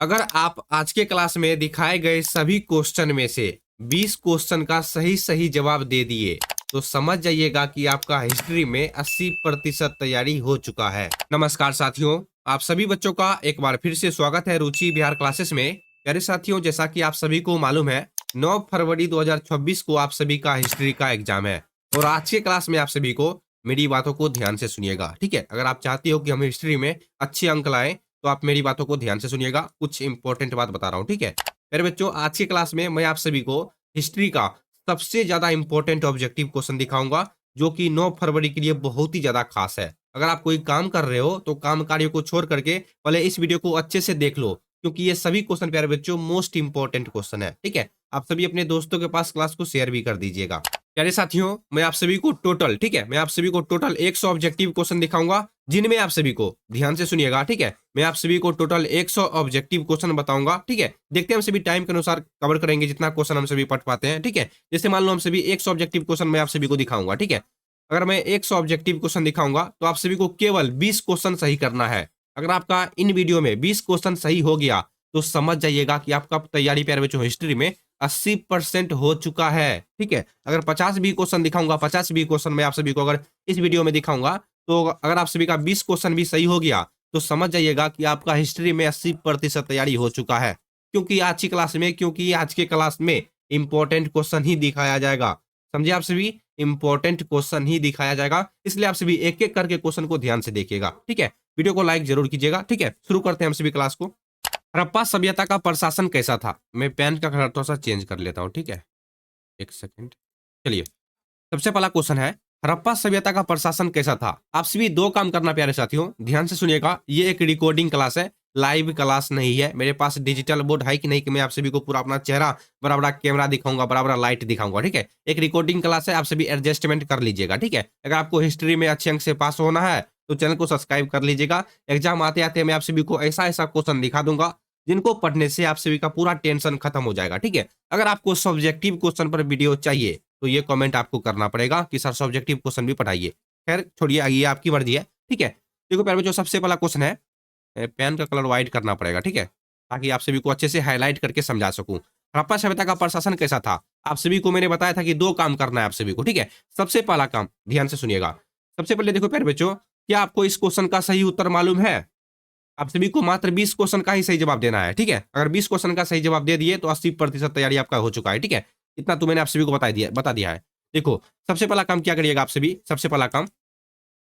अगर आप आज के क्लास में दिखाए गए सभी क्वेश्चन में से 20 क्वेश्चन का सही सही जवाब दे दिए तो समझ जाइएगा कि आपका हिस्ट्री में 80% तैयारी हो चुका है। नमस्कार साथियों, आप सभी बच्चों का एक बार फिर से स्वागत है रुचि बिहार क्लासेस में। प्यारे साथियों, जैसा कि आप सभी को मालूम है 9 फरवरी 2026 को आप सभी का हिस्ट्री का एग्जाम है और आज के क्लास में आप सभी को मेरी बातों को ध्यान से सुनिएगा, ठीक है। अगर आप चाहते हो कि हम हिस्ट्री में अच्छे अंक लाएं तो आप मेरी बातों को ध्यान से सुनिएगा, कुछ इंपॉर्टेंट बात बता रहा हूँ, ठीक है। मेरे बच्चों, आज की क्लास में मैं आप सभी को हिस्ट्री का सबसे ज्यादा इंपॉर्टेंट ऑब्जेक्टिव क्वेश्चन दिखाऊंगा जो कि 9 फरवरी के लिए बहुत ही ज्यादा खास है। अगर आप कोई काम कर रहे हो तो काम कार्य को छोड़ करके पहले इस वीडियो को अच्छे से देख लो, क्योंकि ये सभी क्वेश्चन प्यारे बच्चों मोस्ट इंपॉर्टेंट क्वेश्चन है, ठीक है। आप सभी अपने दोस्तों के पास क्लास को शेयर भी कर दीजिएगा। प्यारे साथियों, मैं आप सभी को टोटल, ठीक है, मैं आप सभी को टोटल 100 ऑब्जेक्टिव क्वेश्चन दिखाऊंगा जिनमें आप सभी को ध्यान से सुनिएगा, ठीक है। मैं आप सभी को टोटल 100 ऑब्जेक्टिव क्वेश्चन बताऊंगा, ठीक है। देखते हैं हम सभी टाइम के अनुसार कवर करेंगे जितना क्वेश्चन हम सभी पढ़ पाते हैं, ठीक है। जैसे मान लो हम सभी 100 ऑब्जेक्टिव क्वेश्चन मैं आप सभी को दिखाऊंगा, ठीक है। अगर मैं 100 ऑब्जेक्टिव क्वेश्चन दिखाऊंगा तो आप सभी को केवल 20 क्वेश्चन सही करना है। अगर आपका इन वीडियो में 20 क्वेश्चन सही हो गया तो समझ जाइएगा कि आपका तैयारी प्यारे बच्चों हिस्ट्री में 80% हो चुका है, ठीक है। अगर 50 भी क्वेश्चन दिखाऊंगा, 50 भी क्वेश्चन मैं आप सभी को अगर इस वीडियो में दिखाऊंगा तो अगर आप सभी का 20 क्वेश्चन भी सही हो गया तो समझ जाइएगा कि आपका हिस्ट्री में 80% तैयारी हो चुका है। क्योंकि आज के क्लास में इंपॉर्टेंट क्वेश्चन ही दिखाया जाएगा, समझे आप सभी। इंपॉर्टेंट क्वेश्चन ही दिखाया जाएगा, इसलिए आप सभी एक एक करके क्वेश्चन को ध्यान से देखिएगा, ठीक है। वीडियो को लाइक जरूर कीजिएगा, ठीक है। शुरू करते हैं हम सभी क्लास को। हड़प्पा सभ्यता का प्रशासन कैसा था? मैं पेन का कलर थोड़ा सा चेंज कर लेता हूँ, ठीक है, एक सेकंड। चलिए, सबसे पहला क्वेश्चन है, हड़प्पा सभ्यता का प्रशासन कैसा था? आप सभी दो काम करना प्यारे साथियों, ध्यान से सुनिएगा। ये एक रिकॉर्डिंग क्लास है, लाइव क्लास नहीं है। मेरे पास डिजिटल बोर्ड है कि नहीं कि मैं आप सभी को पूरा अपना चेहरा बड़ा कैमरा दिखाऊंगा, बड़ा लाइट दिखाऊंगा, ठीक है। एक रिकॉर्डिंग क्लास है, आप सभी एडजस्टमेंट कर लीजिएगा, ठीक है। अगर आपको हिस्ट्री में अच्छे अंक से पास होना है तो चैनल को सब्सक्राइब कर लीजिएगा। एग्जाम आते आते मैं आप सभी को ऐसा ऐसा क्वेश्चन दिखा दूंगा जिनको पढ़ने से आप सभी का पूरा टेंशन खत्म हो जाएगा, ठीक है। अगर आपको सब्जेक्टिव क्वेश्चन पर वीडियो चाहिए तो ये कमेंट आपको करना पड़ेगा कि सर सब्जेक्टिव क्वेश्चन भी पढ़ाइए। खैर छोड़िए, ये आपकी मर्जी है, ठीक है। देखो प्यारे बच्चों, सबसे पहला क्वेश्चन है, पेन का कलर व्हाइट करना पड़ेगा, ठीक है, ताकि आप सभी को अच्छे से हाईलाइट करके समझा सकूं। हड़प्पा सभ्यता का प्रशासन कैसा था? आप सभी को मैंने बताया था कि दो काम करना है आप सभी को, ठीक है। सबसे पहला काम ध्यान से सुनिएगा। सबसे पहले देखो प्यारे बच्चों, क्या आपको इस क्वेश्चन का सही उत्तर मालूम है? आप सभी को मात्र 20 क्वेश्चन का ही सही जवाब देना है, ठीक है। अगर 20 क्वेश्चन का सही जवाब दे दिए तो 80% तैयारी आपका हो चुका है, ठीक है। इतना तो मैंने आप सभी को बता दिया है। देखो, सबसे पहला काम क्या करिएगा आप सभी, सबसे पहला काम,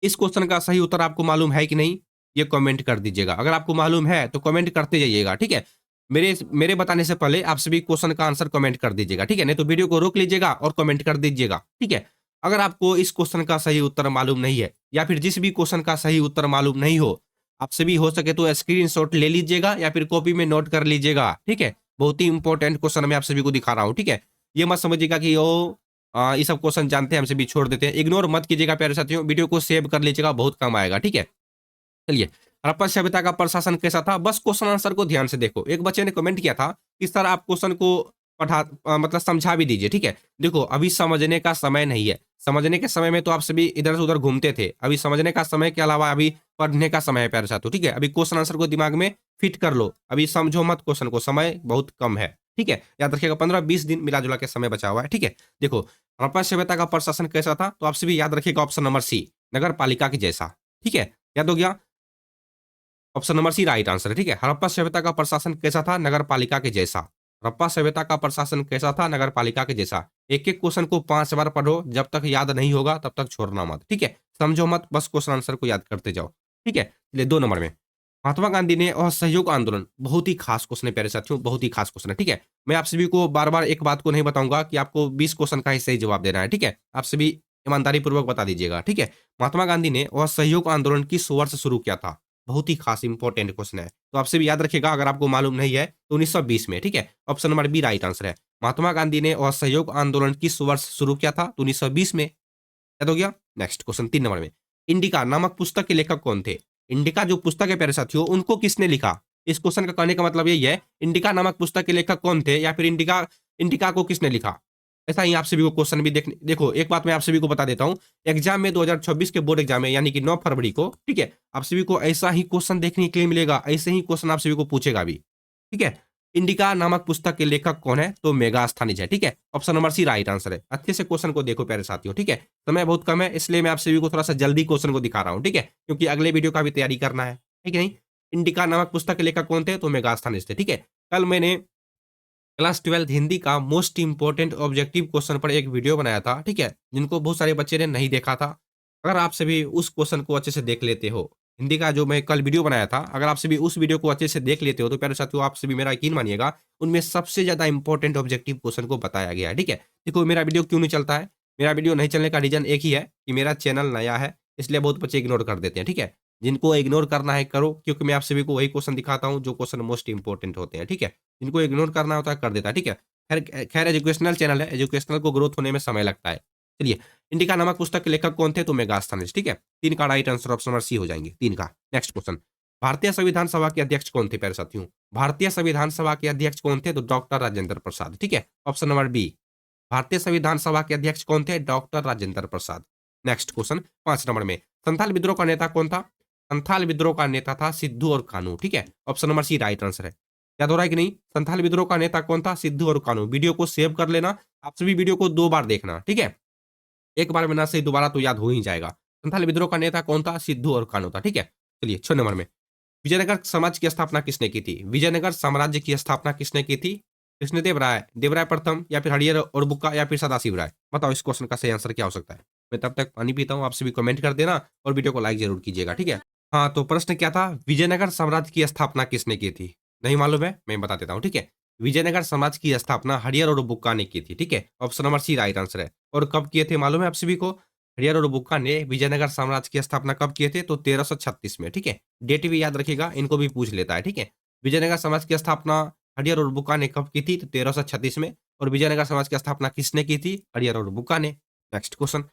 इस क्वेश्चन का सही उत्तर आपको मालूम है कि नहीं ये कमेंट कर दीजिएगा। अगर आपको मालूम है तो कमेंट करते जाइएगा, ठीक है। मेरे मेरे बताने से पहले आप सभी क्वेश्चन का आंसर कमेंट कर दीजिएगा, ठीक है। नहीं तो वीडियो को रोक लीजिएगा और कमेंट कर दीजिएगा, ठीक है। अगर आपको इस क्वेश्चन का सही उत्तर मालूम नहीं है या फिर जिस भी क्वेश्चन का सही उत्तर मालूम नहीं हो, आप सभी हो सके तो स्क्रीनशॉट ले लीजिएगा या फिर कॉपी में नोट कर लीजिएगा, ठीक है। बहुत ही इंपॉर्टेंट क्वेश्चन मैं आप सभी को दिखा रहा हूँ, ठीक है। ये मत समझिएगा कि ये सब क्वेश्चन जानते हैं हम सभी छोड़ देते हैं, इग्नोर मत कीजिएगा प्यारे साथियों। वीडियो को सेव कर लीजिएगा, बहुत काम आएगा, ठीक है। चलिए, हड़प्पा सभ्यता का प्रशासन कैसा था? बस क्वेश्चन आंसर को ध्यान से देखो। एक बच्चे ने कमेंट किया था कि सर आप क्वेश्चन को मतलब समझा भी दीजिए, ठीक है। देखो, अभी समझने का समय नहीं है। समझने के समय में तो आप सभी इधर से उधर घूमते थे। अभी समझने का समय के अलावा अभी पढ़ने का समय है प्यारे साथियों, ठीक है। अभी क्वेश्चन आंसर को दिमाग में फिट कर लो, अभी समझो मत क्वेश्चन को, समय बहुत कम है, ठीक है। याद रखिएगा 15-20 दिन मिला जुला के समय बचा हुआ है, ठीक है। देखो, हड़प्पा सभ्यता का प्रशासन कैसा था तो आप सभी याद रखिएगा ऑप्शन नंबर सी, नगर पालिका के जैसा, ठीक है। याद हो गया? Option number C right answer है, ठीक है। हड़प्पा सभ्यता का प्रशासन कैसा था? नगर पालिका के जैसा। हड़प्पा सभ्यता का प्रशासन कैसा था? नगर पालिका के जैसा। एक एक क्वेश्चन को 5 बार पढ़ो, जब तक याद नहीं होगा तब तक छोड़ना मत, ठीक है। समझो मत, बस क्वेश्चन आंसर को याद करते जाओ, ठीक है। चलिए 2 नंबर में, महात्मा गांधी ने असहयोग आंदोलन, बहुत ही खास क्वेश्चन है प्यारे साथियों, बहुत ही खास क्वेश्चन है, ठीक है। मैं आप सभी को बार बार एक बात को नहीं बताऊंगा कि आपको 20 क्वेश्चन का ही सही जवाब देना है, ठीक है। आप सभी ईमानदारी पूर्वक बता दीजिएगा, ठीक है। महात्मा गांधी ने असहयोग आंदोलन किस वर्ष शुरू किया था? बहुत ही खास इंपॉर्टेंट क्वेश्चन है, तो आपसे भी याद रखिएगा। अगर आपको मालूम नहीं है तो 1920 में, ठीक है। Option number B right answer है। महात्मा गांधी ने असहयोग आंदोलन किस वर्ष शुरू किया था? तो 1920 में। याद हो गया? नेक्स्ट क्वेश्चन 3 नंबर में, इंडिका नामक पुस्तक के लेखक कौन थे? इंडिका जो पुस्तक है प्यारे साथियों, उनको किसने लिखा? इस क्वेश्चन का कहने का मतलब यही है, इंडिका नामक पुस्तक के लेखक कौन थे या फिर इंडिका इंडिका को किसने लिखा? ऐसा ही आप सभी को क्वेश्चन भी देखने, देखो एक बात मैं आप सभी को बता देता हूं, एग्जाम में 2026 के बोर्ड एग्जाम में यानी कि 9 फरवरी को, ठीक है, आप सभी को ऐसा ही क्वेश्चन देखने के लिए मिलेगा, ऐसे ही क्वेश्चन आप सभी को पूछेगा भी। ठीक है। इंडिका नामक पुस्तक के लेखक कौन है? तो मेगास्थनीज है। ठीक है, option number C right answer है। अच्छे से क्वेश्चन को देखो प्यारे साथियों। ठीक है, समय बहुत कम है इसलिए मैं आप सभी को थोड़ा सा जल्दी क्वेश्चन को दिखा रहा हूँ। ठीक है, क्योंकि अगले वीडियो का भी तैयारी करना है। ठीक है नहीं? इंडिका नामक पुस्तक के लेखक कौन थे? तो मेगास्थनीज थे। ठीक है, कल मैंने क्लास 12 हिंदी का मोस्ट इंपोर्टेंट ऑब्जेक्टिव क्वेश्चन पर एक वीडियो बनाया था। ठीक है, जिनको बहुत सारे बच्चे ने नहीं देखा था। अगर आप सभी उस क्वेश्चन को अच्छे से देख लेते हो, हिंदी का जो मैं कल वीडियो बनाया था, अगर आप सभी उस वीडियो को अच्छे से देख लेते हो तो प्यारे साथियों आप सभी मेरा यकीन मानिएगा, उनमें सबसे ज्यादा इंपॉर्टेंट ऑब्जेक्टिव क्वेश्चन को बताया गया है। ठीक है, देखो मेरा वीडियो क्यों नहीं चलता है? मेरा वीडियो नहीं चलने का रीजन एक ही है कि मेरा चैनल नया है, इसलिए बहुत बच्चे इग्नोर कर देते हैं। ठीक है, जिनको इग्नोर करना है करो, क्योंकि मैं आप सभी को वही क्वेश्चन दिखाता हूँ जो क्वेश्चन मोस्ट इंपॉर्टेंट होते हैं। ठीक है, जिनको इग्नोर करना होता है कर देता है। ठीक है, खैर खैर एजुकेशनल चैनल है, एजुकेशनल को ग्रोथ होने में समय लगता है। चलिए, इंडिका नामक पुस्तक के लेखक कौन थे? तो मेगास्थनीज। ठीक है, 3 का right answer option number C हो जाएंगे, 3 का। नेक्स्ट क्वेश्चन, भारतीय संविधान सभा के अध्यक्ष कौन थे प्यारे साथियों? भारतीय संविधान सभा के अध्यक्ष कौन थे? तो डॉक्टर राजेंद्र प्रसाद। ठीक है, ऑप्शन नंबर बी। भारतीय संविधान सभा के अध्यक्ष कौन थे? Doctor Rajendra Prasad. Next question 5 number में, संथाल विद्रोह का नेता कौन था? संथाल विद्रोह का नेता था सिद्धू और कानू। ठीक है, option number C right answer है। याद हो रहा है कि नहीं? संथाल विद्रोह का नेता कौन था? सिद्धू और कानू। वीडियो को सेव कर लेना, आप सभी वीडियो को 2 बार देखना। ठीक है, एक बार में ना सही दोबारा तो याद हो ही जाएगा। संथाल विद्रोह का नेता कौन था? सिद्धू और कान्हू था। ठीक है, चलिए 6 नंबर में, विजयनगर समाज की स्थापना किसने की थी? विजयनगर साम्राज्य की स्थापना किसने की थी? कृष्णदेव राय, देवराय प्रथम, या फिर हरिहर और बुक्का, या फिर सदाशिव राय? बताओ इस क्वेश्चन का सही आंसर क्या हो सकता है? मैं तब तक पानी पीता हूँ, आप सभी कमेंट कर देना और वीडियो को लाइक जरूर कीजिएगा। ठीक है, हाँ तो प्रश्न क्या था? विजयनगर साम्राज्य की स्थापना किसने की थी? नहीं मालूम है? मैं बता देता हूँ। ठीक है, विजयनगर समाज की स्थापना हरिहर और बुक्का ने की थी। ठीक है, option number C right answer है। और कब किए थे मालूम है आप सभी को? हरिहर और बुक्का ने विजयनगर साम्राज्य की स्थापना कब किए थे? तो 1336 में। ठीक है, डेट भी याद रखिएगा, इनको भी पूछ लेता है। ठीक है, विजयनगर समाज की स्थापना हरिहर और बुक्का ने कब की थी? तो 1336 में। और विजयनगर समाज की स्थापना किसने की थी? हरिहर और बुक्का ने। नेक्स्ट क्वेश्चन,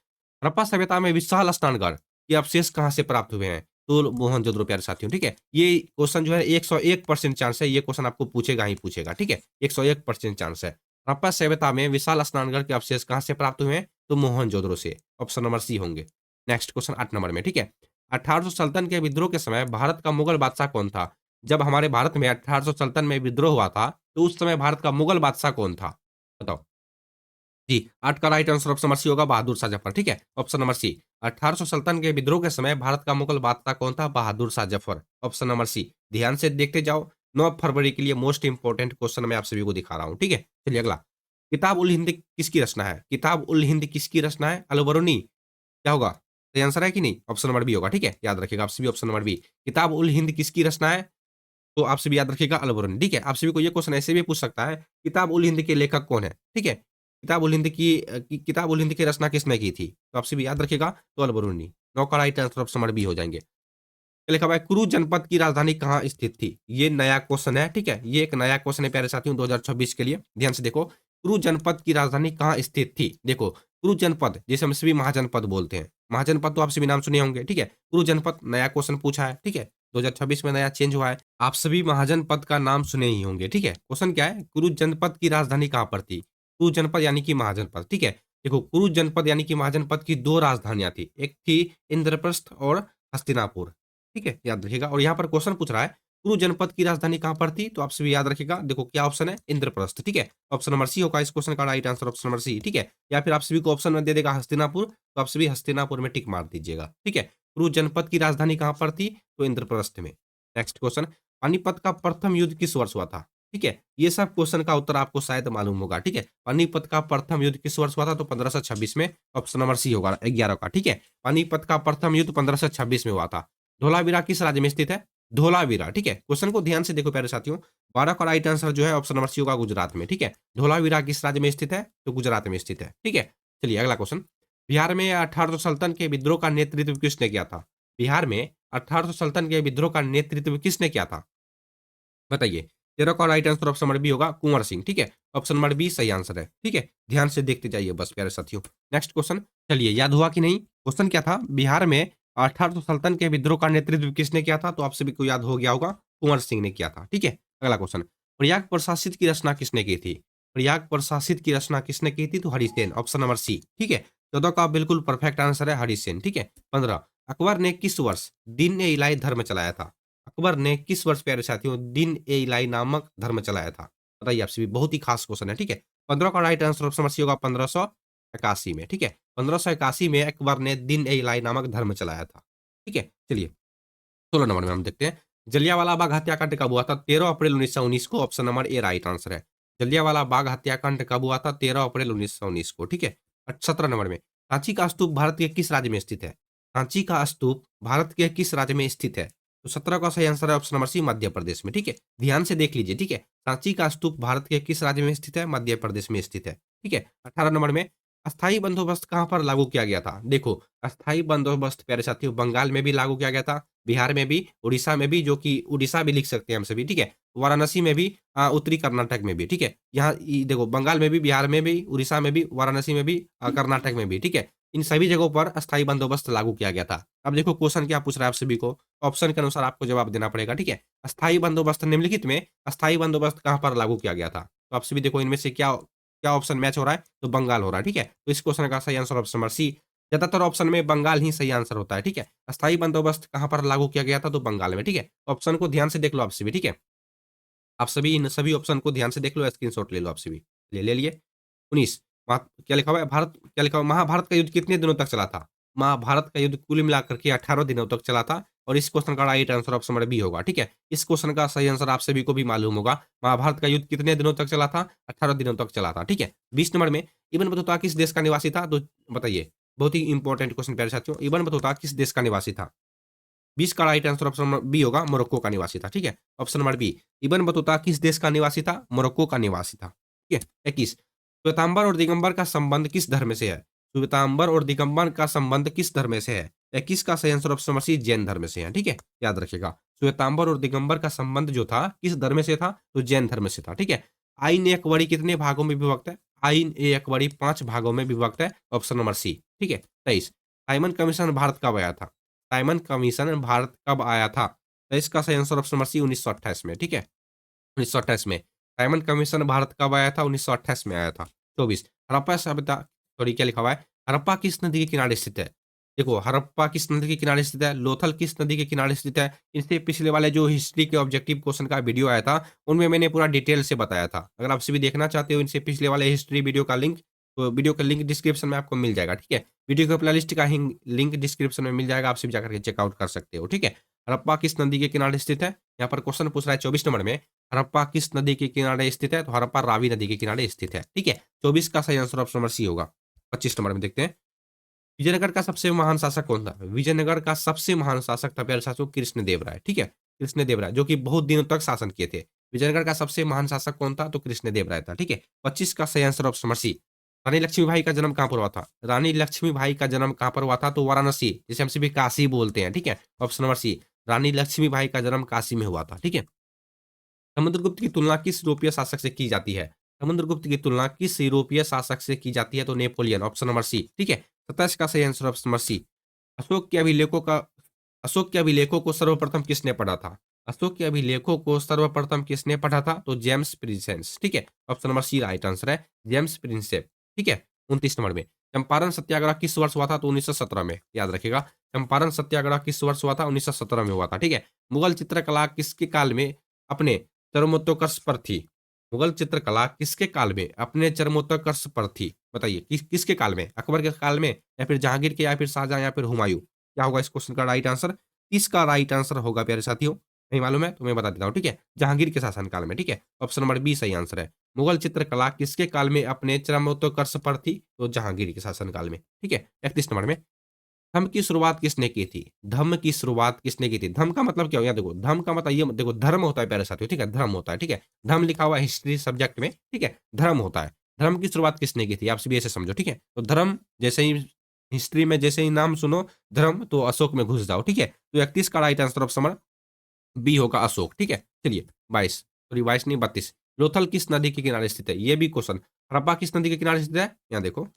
हड़प्पा सभ्यता में विशाल स्नानघर के अवशेष कहाँ से प्राप्त हुए हैं? तो मोहनजोदड़ो प्यारे साथियों। ठीक है, ये क्वेश्चन जो है 101% चांस है, ये क्वेश्चन आपको पूछेगा ही पूछेगा। ठीक है, 101% चांस है। हड़प्पा सभ्यता में विशाल स्नानघर के अवशेष कहाँ से प्राप्त हुए हैं? तो मोहनजोदड़ो से। ऑप्शन नंबर सी होंगे। नेक्स्ट क्वेश्चन 8 नंबर में। ठीक है, 1800 के विद्रोह के समय भारत का मुगल बादशाह कौन था? जब हमारे भारत में 1800 में विद्रोह हुआ था तो उस समय भारत का मुगल बादशाह कौन था? बताओ। जी, 8 का right answer option number C होगा, बहादुर शाह जफर। ठीक है, ऑप्शन नंबर सी। 1800 के विद्रोह के समय भारत का मुगल बादशाह कौन था? Bahadur Shah Zafar. Option number C. ध्यान से देखते जाओ, 9 फरवरी के लिए मोस्ट इंपोर्टेंट क्वेश्चन मैं आप सभी को दिखा रहा हूँ। ठीक है, चलिए अगला, किताब उल हिंद किसकी रचना है? किताब उल हिंद किसकी रचना है? अल-बरूनी। क्या होगा? सही आंसर है कि नहीं? ऑप्शन नंबर बी होगा। ठीक है, याद रखिएगा आप सभी, ऑप्शन नंबर बी। किताब उल हिंद किसकी रचना है? तो आप सभी याद रखिएगा, अल-बरूनी। ठीक है, आप सभी को ये क्वेश्चन ऐसे भी पूछ सकता है, किताब उल हिंद के लेखक कौन है? ठीक है, किताब उल हिंद किताब उल हिंद की रचना किसने की थी? तो आप सभी याद रखिएगा, तो अल-बरूनी। 9 का right answer option number B हो जाएंगे। लिखा हुआ है, कुरु जनपद की राजधानी कहाँ स्थित थी? ये नया क्वेश्चन है। ठीक है, ये एक नया क्वेश्चन है प्यारे साथियों 2026 के लिए। ध्यान से देखो, कुरु जनपद की राजधानी कहाँ स्थित थी? देखो, कुरु जनपद जैसे हम सभी महाजनपद बोलते हैं, महाजनपद तो आप सभी नाम सुने होंगे। ठीक है, कुरु जनपद नया क्वेश्चन पूछा है। ठीक है, 2026 में नया चेंज हुआ है। आप सभी महाजनपद का नाम सुने ही होंगे। ठीक है, क्वेश्चन क्या है? कुरु जनपद की राजधानी कहाँ पर थी? कुरु जनपद यानी कि महाजनपद। ठीक है, देखो कुरु जनपद यानी कि महाजनपद की 2 राजधानियां थी, एक थी इंद्रप्रस्थ और हस्तिनापुर। ठीक है, याद रखिएगा। और यहाँ पर क्वेश्चन पूछ रहा है, कुरु जनपद की राजधानी कहाँ पर थी? तो आप सभी याद रखिएगा। देखो क्या ऑप्शन है? इंद्रप्रस्थ। ठीक है, ऑप्शन नंबर सी होगा इस क्वेश्चन का right answer, option number C. ठीक है, या फिर आप सभी को ऑप्शन में दे देगा हस्तिनापुर, तो आप सभी हस्तिनापुर में टिक मार दीजिएगा। ठीक है, कुरु जनपद की राजधानी कहाँ पर थी? तो इंद्रप्रस्थ में। नेक्स्ट क्वेश्चन, पानीपत का प्रथम युद्ध किस वर्ष हुआ था? ठीक है, ये सब क्वेश्चन का उत्तर आपको शायद मालूम होगा। ठीक है, पानीपत का प्रथम युद्ध किस वर्ष हुआ था? तो 1526 में। ऑप्शन नंबर सी होगा 11 का। ठीक है, पानीपत का प्रथम युद्ध 1526 में हुआ था। धोलावीरा किस राज्य में स्थित है? धोलावीरा। ठीक है, क्वेश्चन को ध्यान से देखो प्यारे साथियों, 12 का राइट आंसर जो है ऑप्शन नंबर सी होगा, गुजरात में। ठीक है, धोलावीरा किस राज्य में स्थित है? तो गुजरात में स्थित है। ठीक है, चलिए अगला क्वेश्चन, बिहार में 1800 के विद्रोह का नेतृत्व किसने किया था? बिहार में 1800 के विद्रोह का नेतृत्व किसने किया था? बताइए। 13 का right answer option number B होगा, कुंवर सिंह। ठीक है, ऑप्शन नंबर बी सही आंसर है। ठीक है, ध्यान से देखते जाइए बस प्यारे साथियों। नेक्स्ट क्वेश्चन, चलिए याद हुआ कि नहीं? क्वेश्चन क्या था? बिहार में 1800 के विद्रोह का नेतृत्व किसने किया था? तो आप सभी को याद हो गया होगा, कुंवर सिंह ने किया था। ठीक है, अगला क्वेश्चन, प्रयाग प्रशासित की रचना किसने की थी? प्रयाग प्रशासित की रचना किसने की थी? तो हरिसेन, ऑप्शन नंबर सी। ठीक है, 14 का बिल्कुल परफेक्ट आंसर है हरिसेन। ठीक है, 15, अकबर ने किस वर्ष दिन ए इलाही धर्म चलाया था? अकबर ने किस वर्ष प्यारे साथियों दिन ए इलाही नामक धर्म चलाया था? बताइए आपसे भी बहुत ही खास क्वेश्चन है, ठीक है। 15 का right answer option number C होगा 1581 में, ठीक है। 1581 में अकबर ने दिन ए इलाही नामक धर्म चलाया था, ठीक है। चलिए 16 नंबर में हम देखते हैं, जलियांवाला बाग हत्याकांड कब हुआ था? 13 अप्रैल 1919 को, option number A right answer है। जलियांवाला बाग हत्याकांड कब हुआ था? 13 अप्रैल 1919 को, ठीक है। 17 नंबर में, सांची का स्तूप भारत के किस राज्य में स्थित है? सांची का स्तूप भारत के किस राज्य में स्थित है? तो 17 का सही आंसर है ऑप्शन नंबर सी, मध्य प्रदेश में, ठीक है। ध्यान से देख लीजिए, ठीक है। सांची का स्तूप भारत के किस राज्य में स्थित है? मध्य प्रदेश में स्थित है, ठीक है। 18 नंबर में, अस्थाई बंदोबस्त कहाँ पर लागू किया गया था? देखो, अस्थाई बंदोबस्त प्यारे साथियों बंगाल में भी लागू किया गया था, बिहार में भी, उड़ीसा में भी, जो कि उड़ीसा भी लिख सकते हैं हम सभी, ठीक है। वाराणसी में भी, उत्तरी कर्नाटक में भी, ठीक है। यहाँ देखो, बंगाल में भी, बिहार में भी, उड़ीसा में भी, वाराणसी में भी, कर्नाटक में भी, ठीक है। इन सभी जगहों पर अस्थाई बंदोबस्त लागू किया गया था। अब देखो क्वेश्चन क्या पूछ रहा है आप सभी को, ऑप्शन के अनुसार आपको जवाब देना पड़ेगा, ठीक है। अस्थाई बंदोबस्त निम्नलिखित में अस्थाई बंदोबस्त कहाँ पर लागू किया गया था? तो आप सभी देखो इनमें से क्या क्या ऑप्शन मैच हो रहा है? तो बंगाल हो रहा है, ठीक है। तो इस क्वेश्चन का सही आंसर ऑप्शन नंबर सी, ज्यादातर ऑप्शन में बंगाल ही सही आंसर होता है, ठीक है। अस्थाई बंदोबस्त कहाँ पर लागू किया गया था? तो बंगाल में, ठीक है। ऑप्शन को ध्यान से देख लो आप सभी, ठीक है। आप सभी इन सभी ऑप्शन को ध्यान से देख लो, स्क्रीनशॉट ले लो आप सभी। ले लिए। 19, क्या लिखा हुआ है? भारत, क्या लिखा हुआ है? महाभारत का युद्ध कितने दिनों तक चला था? महाभारत का युद्ध कुल मिलाकर के 18 दिनों तक चला था, और इस क्वेश्चन का right answer option number B होगा, ठीक है। इस क्वेश्चन का सही आंसर आप सभी को भी मालूम होगा। महाभारत का युद्ध कितने दिनों तक चला था? 18 दिनों तक चला था, ठीक है। 20 नंबर में, इब्न बतूता किस देश का निवासी था? तो बताइए, बहुत ही इंपॉर्टेंट क्वेश्चन प्यारे साथियों, इब्न बतूता किस देश का निवासी था? 20 का right answer option number B होगा, मोरक्को का निवासी था, ठीक है। Option number B, Ibn Battuta किस देश का निवासी था? मोरक्को का निवासी था, ठीक है। 21, श्वेतांबर और दिगंबर का संबंध किस धर्म से है? श्वेतांबर और दिगंबर का संबंध किस धर्म से है? 21 का सही answer option number C, Jain धर्म से है, ठीक है। याद रखिएगा, श्वेतांबर और दिगंबर का संबंध जो था किस धर्म से था? तो जैन धर्म से था, ठीक है। आईन ए अकबरी कितने भागों में विभक्त है? आईन ए अकबरी 5 भागों में विभक्त है, ऑप्शन नंबर सी, ठीक है। 23, साइमन कमीशन भारत कब आया था? साइमन कमीशन भारत कब आया था? तो इसका सही आंसर ऑप्शन नंबर सी, 1928 में, ठीक है। 1928 में साइमन कमीशन भारत कब आया था? 1928 में आया था। 24, हड़प्पा सभ्यता, सॉरी क्या लिखा हुआ है? हड़प्पा किस नदी के किनारे स्थित है? देखो, हड़प्पा किस नदी के किनारे स्थित है? लोथल किस नदी के किनारे स्थित है? इससे पिछले वाले जो हिस्ट्री के ऑब्जेक्टिव क्वेश्चन का वीडियो आया था, उनमें मैंने पूरा डिटेल से बताया था। अगर आप सभी देखना चाहते हो इनसे पिछले वाले हिस्ट्री वीडियो का लिंक, तो वीडियो का लिंक डिस्क्रिप्शन में आपको मिल जाएगा, ठीक है। वीडियो के प्लेलिस्ट का लिंक डिस्क्रिप्शन में मिल जाएगा, आप सभी जाकर के चेकआउट कर सकते हो, ठीक है। हड़प्पा किस नदी के किनारे स्थित है? यहाँ पर क्वेश्चन पूछ रहा है 24 नंबर में, हड़प्पा किस नदी के किनारे स्थित है? तो हड़प्पा रावी नदी के किनारे स्थित है, ठीक है। 24 का सही आंसर ऑप्शन नंबर सी होगा। 25 नंबर में देखते हैं, विजयनगर का सबसे महान शासक कौन था? विजयनगर का सबसे महान शासक था प्यारे साथियों कृष्णदेव राय, ठीक है। कृष्णदेव राय, जो कि बहुत दिनों तक शासन किए थे। विजयनगर का सबसे महान शासक कौन था? तो कृष्णदेव राय था, ठीक है। 25 का सही आंसर ऑप्शन नंबर सी, रानी लक्ष्मीबाई का जन्म कहाँ पर हुआ था? रानी लक्ष्मीबाई का जन्म कहाँ पर हुआ था? तो वाराणसी, जिसे हम सभी काशी बोलते हैं, ठीक है। ऑप्शन नंबर सी, रानी लक्ष्मीबाई का जन्म काशी में हुआ था, ठीक है। समुद्रगुप्त की तुलना किस यूरोपीय शासक से की जाती है? समुद्रगुप्त की तुलना किस यूरोपीय शासक से की जाती है? तो नेपोलियन, ऑप्शन नंबर सी, ठीक है। 27 का सही answer option number C, Ashoka के अभिलेखों का अशोक के अभिलेखों को सर्वप्रथम किसने पढ़ा था? अशोक के अभिलेखों को सर्वप्रथम किसने पढ़ा था? तो जेम्स प्रिंसेप, ठीक है। Option number C right answer है, जेम्स प्रिंसेप, ठीक है। 29 नंबर में, चंपारण सत्याग्रह किस वर्ष हुआ था? तो 1917 में, याद रखिएगा। चंपारण सत्याग्रह किस वर्ष हुआ था? 1917 में हुआ था, ठीक है। मुगल चित्रकला किसके काल में अपने चरमोत्कर्ष पर थी? मुगल चित्रकला किसके काल में अपने चरमोत्कर्ष पर थी? बताइए, किसके काल में? अकबर के काल में, या फिर जहांगीर के, या फिर शाहजहां, या फिर हुमायूं? क्या होगा इस क्वेश्चन का राइट आंसर? इसका राइट आंसर होगा प्यारे साथियों, नहीं मालूम है तो मैं बता देता हूँ, ठीक है। जहांगीर के शासनकाल में, ठीक है। ऑप्शन नंबर बी सही आंसर है। मुगल चित्रकला किसके काल में अपने चरमोत्कर्ष पर थी? तो जहांगीर के शासनकाल में, ठीक है। 31 नंबर में, धम्म की शुरुआत किसने की थी? धम्म की शुरुआत किसने की थी? धम्म का मतलब क्या हो? यहाँ देखो, धम्म का मतलब ये देखो, धर्म होता है प्यारे साथियों, ठीक है। धर्म होता है, ठीक है। धर्म लिखा हुआ है हिस्ट्री सब्जेक्ट में, ठीक है। धर्म होता है। धर्म की शुरुआत किसने की थी? आप सभी ऐसे समझो, ठीक है। तो धर्म जैसे ही हिस्ट्री में जैसे ही नाम सुनो धर्म, तो अशोक में घुस जाओ, ठीक है। तो 31 का राइट आंसर ऑप्शन बी होगा, अशोक, ठीक है। चलिए 22, सॉरी 22 नहीं 32, लोथल किस नदी के किनारे स्थित है? ये भी क्वेश्चन। हड़प्पा किस नदी के किनारे स्थित है? यहाँ देखो,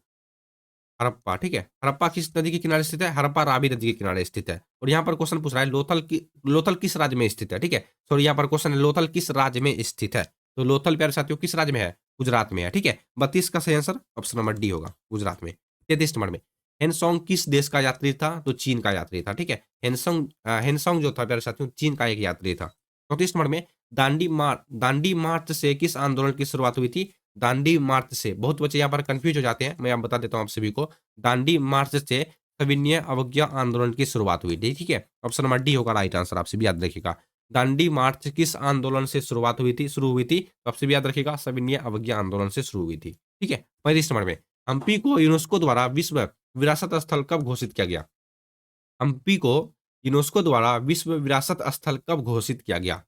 हड़प्पा, ठीक है। हड़प्पा किस नदी के किनारे स्थित है? हड़प्पा रावी नदी के किनारे स्थित है। और यहाँ पर क्वेश्चन पूछ रहा है लोथल किस राज्य में स्थित है, ठीक है। सॉरी, यहाँ पर क्वेश्चन है लोथल किस राज्य में स्थित है? तो लोथल प्यारे साथियों किस राज्य में है? गुजरात में है, ठीक है। 32 का सही आंसर ऑप्शन नंबर डी होगा, गुजरात में। 33 नंबर में, हेनसोंग किस देश का यात्री था? तो चीन का यात्री था, ठीक है। हेनसोंग जो था प्यारे साथियों चीन का एक यात्री था। 34 नंबर में दांडी मार्च से किस आंदोलन की शुरुआत हुई थी? दांडी मार्च से, बहुत बच्चे यहाँ पर कंफ्यूज हो जाते हैं, मैं यहाँ बता देता हूँ आप सभी को। दांडी मार्च से सविनय अवज्ञा आंदोलन की शुरुआत हुई थी, ठीक है। ऑप्शन नंबर डी होगा राइट आंसर, आप सभी याद रखिएगा। दांडी मार्च किस आंदोलन से शुरू हुई थी? तो आप सभी याद रखिएगा सविनय अवज्ञा आंदोलन से शुरू हुई थी, ठीक है। 35 नंबर में हम्पी को यूनेस्को द्वारा विश्व विरासत स्थल कब घोषित किया गया? हम्पी को यूनेस्को द्वारा विश्व विरासत स्थल कब घोषित किया गया?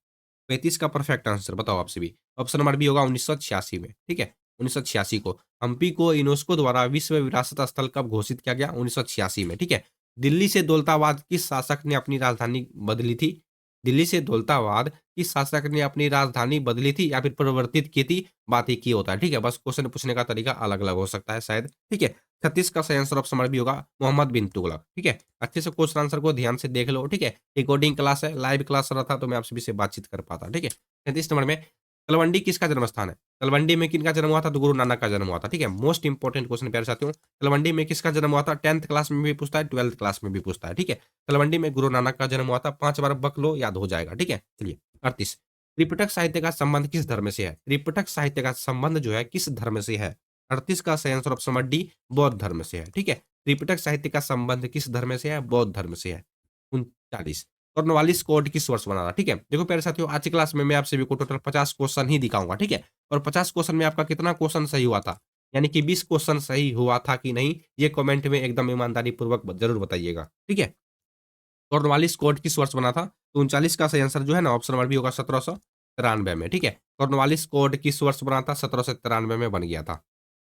35 का परफेक्ट आंसर बताओ आप सभी। ऑप्शन नंबर बी होगा 1986 में, ठीक है। 1986 को हम्पी को यूनेस्को द्वारा विश्व विरासत स्थल कब घोषित किया गया? 1986 में, ठीक है। दिल्ली से दौलताबाद किस शासक ने अपनी राजधानी बदली थी? दिल्ली से दौलताबाद किस शासक ने अपनी राजधानी बदली थी या फिर परिवर्तित की थी? बात एक ही होता है, ठीक है। बस क्वेश्चन पूछने का तरीका अलग-अलग हो सकता है शायद, ठीक है। 36 का सही आंसर ऑप्शन नंबर बी होगा मोहम्मद बिन तुगलक, ठीक है। अच्छे से क्वेश्चन आंसर को ध्यान से देख लो, ठीक है। रिकॉर्डिंग क्लास है, लाइव क्लास रहा था तो मैं आप सभी से बातचीत कर पाता, ठीक है। 37 नंबर में तलवंडी किसका जन्म स्थान है? तलवंडी में किनका जन्म हुआ था? तो गुरु नानक का जन्म हुआ था, ठीक है। मोस्ट इंपोर्टेंट क्वेश्चन प्यारे साथियों, तलवंडी में किसका जन्म हुआ था? 10th क्लास में भी पूछता है, 12th क्लास में भी पूछता है, ठीक है। तलवंडी में गुरु नानक का जन्म हुआ था, 5 बार बक लो याद हो जाएगा, ठीक है। चलिए 38 त्रिपिटक साहित्य का संबंध किस धर्म से है? त्रिपिटक साहित्य का संबंध जो है किस धर्म से है? 38 का सही आंसर ऑप्शन नंबर डी बौद्ध धर्म से है, ठीक है। त्रिपिटक साहित्य का संबंध किस धर्म से है? बौद्ध धर्म से है। 39 कॉर्नवालिस कोड किस वर्ष बना था? ठीक है। देखो प्यारे साथियों आज की क्लास में मैं आप सभी को टोटल 50 क्वेश्चन ही दिखाऊंगा, ठीक है। और 50 क्वेश्चन में आपका कितना क्वेश्चन सही हुआ था, यानी कि 20 क्वेश्चन सही हुआ था कि नहीं, ये कमेंट में एकदम ईमानदारी पूर्वक जरूर बताइएगा, ठीक है। कॉर्नवालिस कोड किस वर्ष बना था? तो 39 का सही आंसर जो है ना ऑप्शन नंबर बी होगा 1793 में, ठीक है। कॉर्नवालिस कोड किस वर्ष बना था? 1793 में बन गया था।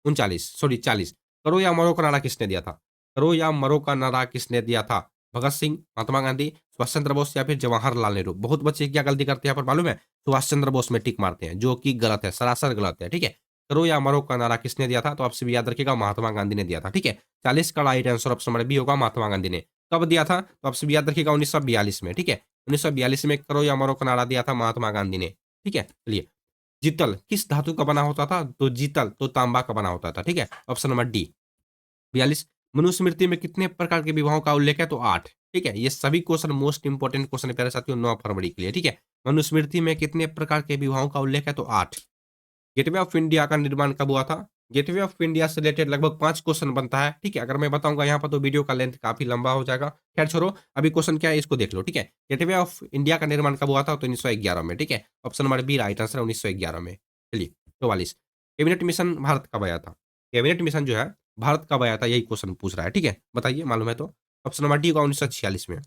40 करो या मरो का नारा किसने दिया था? करो या मरो का नारा किसने दिया था? भगत सिंह, महात्मा गांधी, सुभाष चंद्र बोस या फिर जवाहरलाल नेहरू? बहुत बच्चे क्या गलती करते हैं यहाँ पर मालूम है? सुभाष चंद्र बोस में टिक मारते हैं, जो कि गलत है, सरासर गलत है, ठीक है। करो या मरो का नारा किसने दिया था? तो आपसे भी याद रखिएगा महात्मा गांधी ने दिया था, ठीक है। 40 का right answer option number B होगा महात्मा गांधी ने। कब दिया था? तो आपसे भी याद रखिएगा 1942 में, ठीक है। 1942 में करो या मरो का नारा दिया था महात्मा गांधी ने, ठीक है। चलिए जीतल किस धातु का बना होता था? तो जीतल तो तांबा का बना होता था, ठीक है। Option number D. 42 मनुस्मृति में कितने प्रकार के विवाहों का उल्लेख है? तो 8, ठीक है। ये सभी क्वेश्चन मोस्ट इंपोर्टेंट क्वेश्चन है प्यारे साथियों 9 फरवरी के लिए, ठीक है। मनुस्मृति में कितने प्रकार के विवाहों का उल्लेख है? तो 8। गेटवे ऑफ इंडिया का निर्माण कब हुआ था? गेटवे ऑफ इंडिया से रिलेटेड लगभग 5 क्वेश्चन बनता है, ठीक है। अगर मैं बताऊंगा यहाँ पर तो वीडियो का लेंथ काफी लंबा हो जाएगा। खैर छोड़ो, अभी क्वेश्चन क्या है इसको देख लो, ठीक है। गेटवे ऑफ इंडिया का निर्माण कब हुआ था? तो 1911 में, ठीक है। Option number B right answer 1911 में। चलिए 44 कैबिनेट मिशन भारत कब आया था? कैबिनेट मिशन जो है भारत कब आया था, यही क्वेश्चन पूछ रहा है, ठीक है। बताइए मालूम है तो। ऑप्शन नंबर डी होगा 1946 में।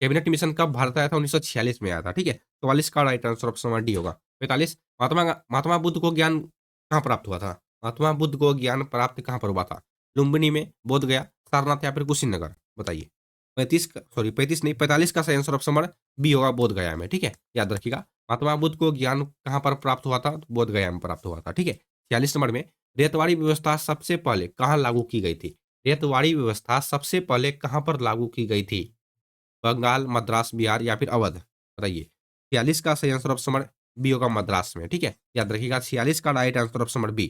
कैबिनेट मिशन कब भारत आया था? 1946 में आया था, ठीक है। 44 का right answer option number D होगा। 45 महात्मा बुद्ध को ज्ञान कहाँ प्राप्त हुआ था? महात्मा बुद्ध को ज्ञान प्राप्त कहाँ पर हुआ था? लुम्बिनी में, बोध गया, सारनाथ या फिर कुशीनगर? बताइए। 35 नहीं 45 का सही आंसर ऑप्शन नंबर बी होगा बोध गया में, ठीक है। याद रखिएगा महात्मा बुद्ध को ज्ञान कहाँ पर प्राप्त हुआ था? तो बोध गया में प्राप्त हुआ था, ठीक है। 46 नंबर में रेतवाड़ी व्यवस्था सबसे पहले कहाँ लागू की गई थी? रेतवाड़ी व्यवस्था सबसे पहले कहाँ पर लागू की गई थी? बंगाल, मद्रास, बिहार या फिर अवध? बताइए। 46 का सही आंसर ऑप्शन नंबर बी होगा मद्रास में, ठीक है। याद रखिएगा 46 का right answer option number B.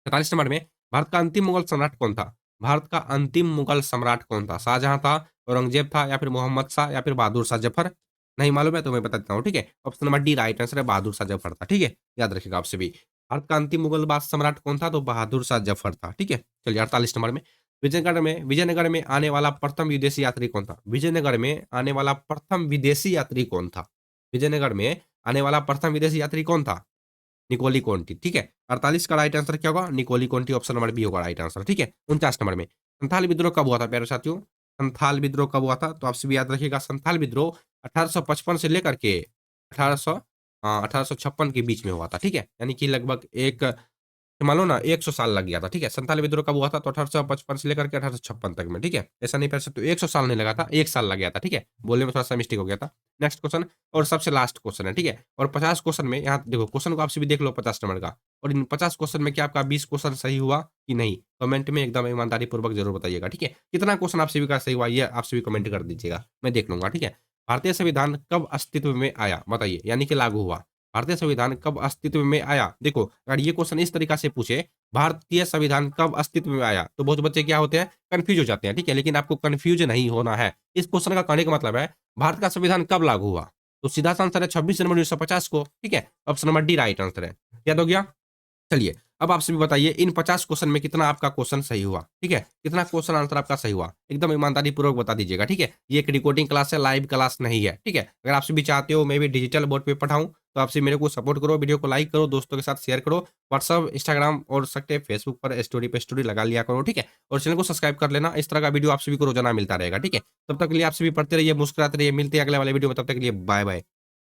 47 number में भारत का अंतिम मुगल सम्राट कौन था? भारत का अंतिम मुगल सम्राट कौन था? शाहजहां था, औरंगजेब था या फिर मोहम्मद शाह या फिर बहादुर शाह जफर? नहीं मालूम है तो मैं बता देता हूँ, ठीक है। Option number D right answer है बहादुर शाह जफर था, ठीक है। याद रखिएगा आपसे भी। भारत का अंतिम मुगल सम्राट कौन था? तो बहादुर शाह जफर था, ठीक है। चलिए 48 नंबर में विजयनगर में आने वाला प्रथम विदेशी यात्री कौन था? विजयनगर में आने वाला प्रथम विदेशी यात्री कौन था? विजयनगर में आने वाला प्रथम विदेशी यात्री कौन था? निकोली कोंटी, ठीक है। 48 का राइट आंसर क्या होगा? निकोली कोंटी ऑप्शन नंबर बी होगा राइट आंसर, ठीक है। 49 नंबर में संथाल विद्रोह कब हुआ था प्यारे साथियों? संथाल विद्रोह कब हुआ था? तो आपसे भी याद रखिएगा संथाल विद्रोह 1855 से लेकर के 1800 1856 के बीच में हुआ था, ठीक है। यानी कि लगभग एक मान लो ना 100 साल लग गया था, ठीक है। संथाल विद्रोह कब हुआ था? तो 1855 से लेकर के 1856 तक में, ठीक है। ऐसा नहीं कर सकते 100 साल नहीं लगा था, 1 साल लग गया था, ठीक है। बोलने में थोड़ा-सा मिस्टेक हो गया था। नेक्स्ट क्वेश्चन और सबसे लास्ट क्वेश्चन है, ठीक है। और 50 क्वेश्चन में यहाँ देखो क्वेश्चन को आपसे भी देख लो 50 नंबर का। और इन 50 क्वेश्चन में क्या आपका 20 क्वेश्चन सही हुआ कि नहीं? कमेंट में एकदम ईमानदारी पूर्वक ज़रूर बताइएगा, ठीक है। कितना क्वेश्चन आप सभी का सही हुआ ये आप सभी कमेंट कर दीजिएगा, मैं देख लूँगा, ठीक है। भारतीय संविधान कब अस्तित्व में आया? बताइए, यानी कि लागू हुआ। भारतीय संविधान कब अस्तित्व में आया? देखो, अगर ये क्वेश्चन इस तरीका से पूछे, भारतीय संविधान कब अस्तित्व में आया, तो बहुत बच्चे क्या होते हैं, कन्फ्यूज हो जाते हैं, ठीक है? लेकिन आपको कन्फ्यूज नहीं होना है। इस क्वेश्चन का कहने का मतलब है, भारत का संविधान कब लागू हुआ? तो सीधा सा आंसर है 26 जनवरी 1950 को, ठीक है? Option number D right answer है। याद हो गया? चलिए, अब आप सभी बताइए इन 50 क्वेश्चन में कितना आपका क्वेश्चन सही हुआ, ठीक है? कितना क्वेश्चन आंसर आपका सही हुआ? एकदम ईमानदारी पूर्वक बता दीजिएगा, ठीक है? ये एक रिकॉर्डिंग क्लास है, लाइव क्लास नहीं है, ठीक है? अगर आप सभी चाहते हो मैं भी डिजिटल बोर्ड पे पढ़ाऊँ, तो आप सभी मेरे को सपोर्ट करो, वीडियो को लाइक करो, दोस्तों के साथ शेयर करो, व्हाट्सएप, इंस्टाग्राम और सकते फेसबुक पर स्टोरी पे स्टोरी लगा लिया करो, ठीक है? और चैनल को सब्सक्राइब कर लेना, इस तरह का वीडियो आप सभी को रोजाना मिलता रहेगा, ठीक है? तब तक के लिए आप सभी पढ़ते रहिए, मुस्कुराते रहिए, मिलते हैं अगले वाले वीडियो में, तब तक के लिए बाय बाय।